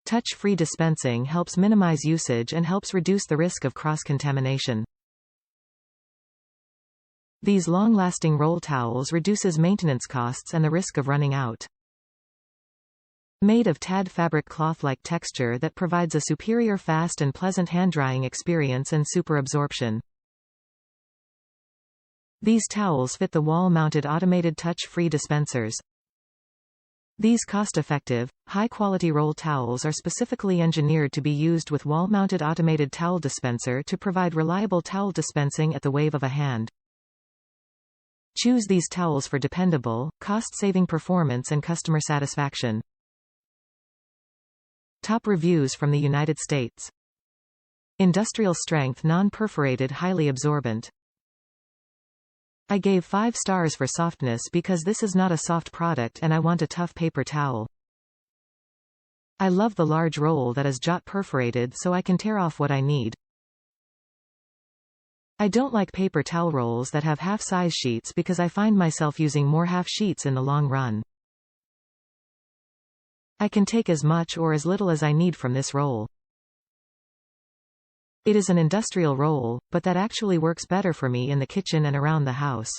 Touch-free dispensing helps minimize usage and helps reduce the risk of cross-contamination. These long-lasting roll towels reduces maintenance costs and the risk of running out. Made of tad fabric cloth-like texture that provides a superior fast and pleasant hand-drying experience and super absorption. These towels fit the wall-mounted automated touch-free dispensers. These cost-effective, high-quality roll towels are specifically engineered to be used with wall-mounted automated towel dispenser to provide reliable towel dispensing at the wave of a hand. Choose these towels for dependable, cost-saving performance and customer satisfaction. Top reviews from the United States. Industrial strength non-perforated highly absorbent. I gave 5 stars for softness because this is not a soft product and I want a tough paper towel. I love the large roll that is jot perforated so I can tear off what I need. I don't like paper towel rolls that have half-size sheets because I find myself using more half sheets in the long run. I can take as much or as little as I need from this roll. It is an industrial roll, but that actually works better for me in the kitchen and around the house.